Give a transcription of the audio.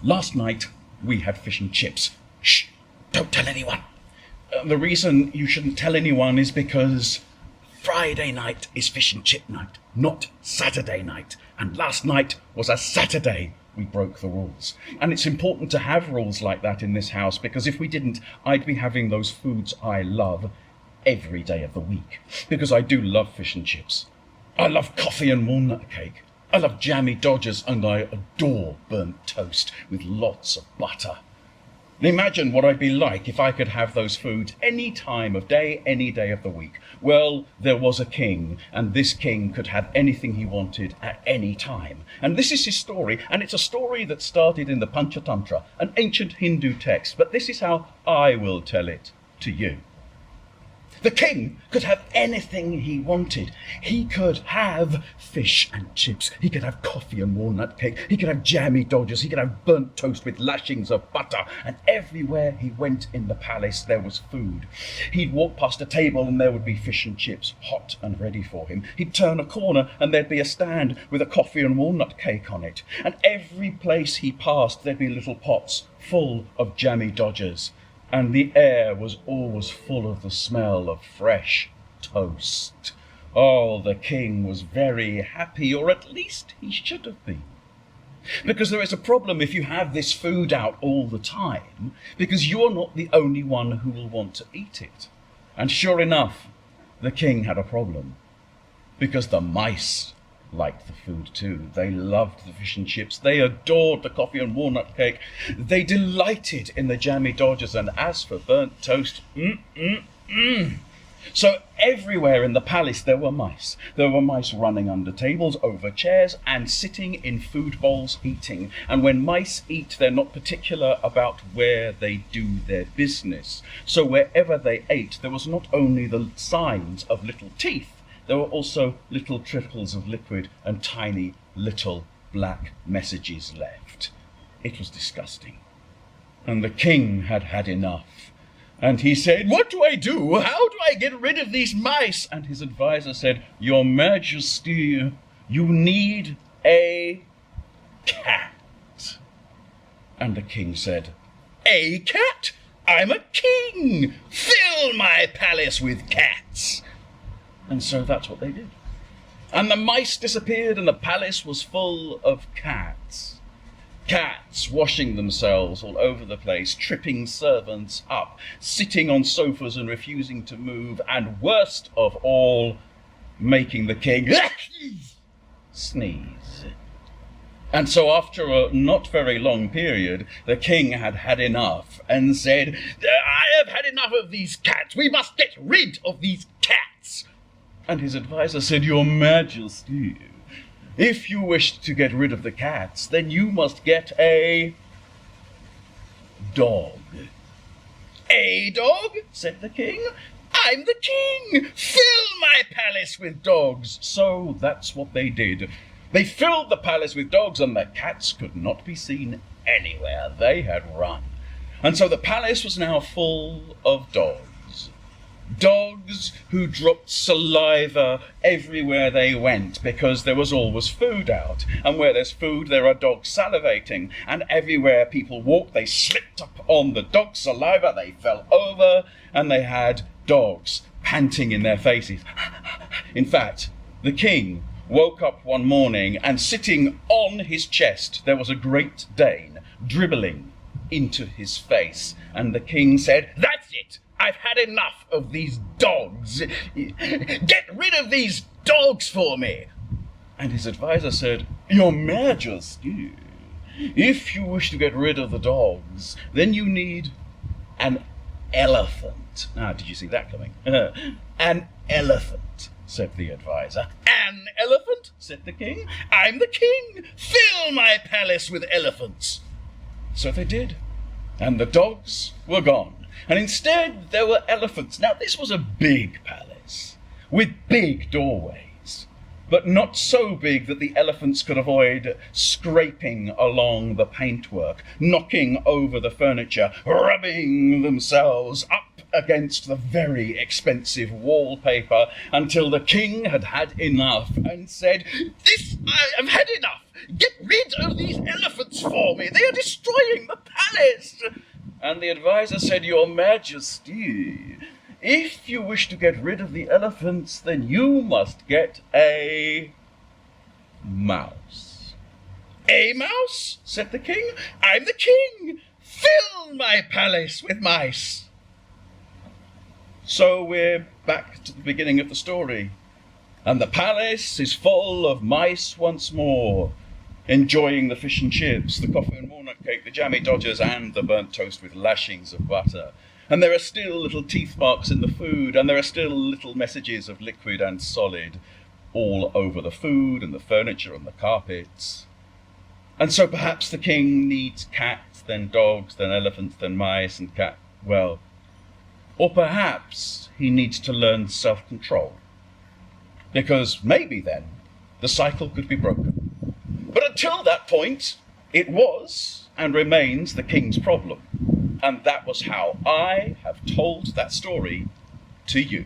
Last night we had fish and chips. Shh, don't tell anyone. The reason you shouldn't tell anyone is because Friday night is fish and chip night, not Saturday night. And last night was a Saturday. We broke the rules. And it's important to have rules like that in this house, because if we didn't, I'd be having those foods I love every day of the week. Because I do love fish and chips. I love coffee and walnut cake. I love jammy Dodgers, and I adore burnt toast with lots of butter. Imagine what I'd be like if I could have those foods any time of day, any day of the week. Well, there was a king, and this king could have anything he wanted at any time. And this is his story, and it's a story that started in the Panchatantra, an ancient Hindu text, but this is how I will tell it to you. The king could have anything he wanted. He could have fish and chips. He could have coffee and walnut cake. He could have jammy Dodgers. He could have burnt toast with lashings of butter. And everywhere he went in the palace, there was food. He'd walk past a table and there would be fish and chips, hot and ready for him. He'd turn a corner and there'd be a stand with a coffee and walnut cake on it. And every place he passed, there'd be little pots full of jammy Dodgers. And the air was always full of the smell of fresh toast. Oh, the king was very happy, or at least he should have been. Because there is a problem if you have this food out all the time, because you're not the only one who will want to eat it. And sure enough, the king had a problem, because the mice liked the food too. They loved the fish and chips. They adored the coffee and walnut cake. They delighted in the jammy Dodgers. And as for burnt toast, So everywhere in the palace there were mice. There were mice running under tables, over chairs, and sitting in food bowls eating. And when mice eat, they're not particular about where they do their business. So wherever they ate, there was not only the signs of little teeth, there were also little trickles of liquid and tiny little black messages left. It was disgusting. And the king had had enough. And he said, "What do I do? How do I get rid of these mice?" And his advisor said, "Your Majesty, you need a cat." And the king said, "A cat? I'm a king! Fill my palace with cats!" And so that's what they did. And the mice disappeared, and the palace was full of cats. Cats washing themselves all over the place, tripping servants up, sitting on sofas and refusing to move, and worst of all, making the king sneeze. And so after a not very long period, the king had had enough and said, "I have had enough of these cats. We must get rid of these cats." And his advisor said, "Your Majesty, if you wish to get rid of the cats, then you must get a dog." "A dog?" said the king. "I'm the king! Fill my palace with dogs!" So that's what they did. They filled the palace with dogs, and the cats could not be seen anywhere. They had run. And so the palace was now full of dogs. Dogs who dropped saliva everywhere they went, because there was always food out. And where there's food, there are dogs salivating. And everywhere people walked, they slipped up on the dog saliva, they fell over, and they had dogs panting in their faces. In fact, the king woke up one morning, and sitting on his chest, there was a Great Dane dribbling into his face. And the king said, "That's it! I've had enough of these dogs. Get rid of these dogs for me." And his advisor said, "Your Majesty, if you wish to get rid of the dogs, then you need an elephant." Ah, did you see that coming? "An elephant," said the advisor. "An elephant?" said the king. "I'm the king. Fill my palace with elephants." So they did. And the dogs were gone. And instead there were elephants. Now this was a big palace with big doorways, but not so big that the elephants could avoid scraping along the paintwork, knocking over the furniture, rubbing themselves up against the very expensive wallpaper until the king had had enough and said, I have had enough. Get rid of these elephants for me. They are destroying the palace. And the advisor said, Your Majesty, if you wish to get rid of the elephants, then you must get a mouse. A mouse? Said the king. I'm the king. Fill my palace with mice. So we're back to the beginning of the story. And the palace is full of mice once more, enjoying the fish and chips, the coffee and walnut cake, the jammy dodgers, and the burnt toast with lashings of butter. And there are still little teeth marks in the food, and there are still little messages of liquid and solid all over the food and the furniture and the carpets. And so perhaps the king needs cats, then dogs, then elephants, then mice and cat. Well, or perhaps he needs to learn self-control. Because maybe then the cycle could be broken. But until that point, it was and remains the king's problem. And that was how I have told that story to you.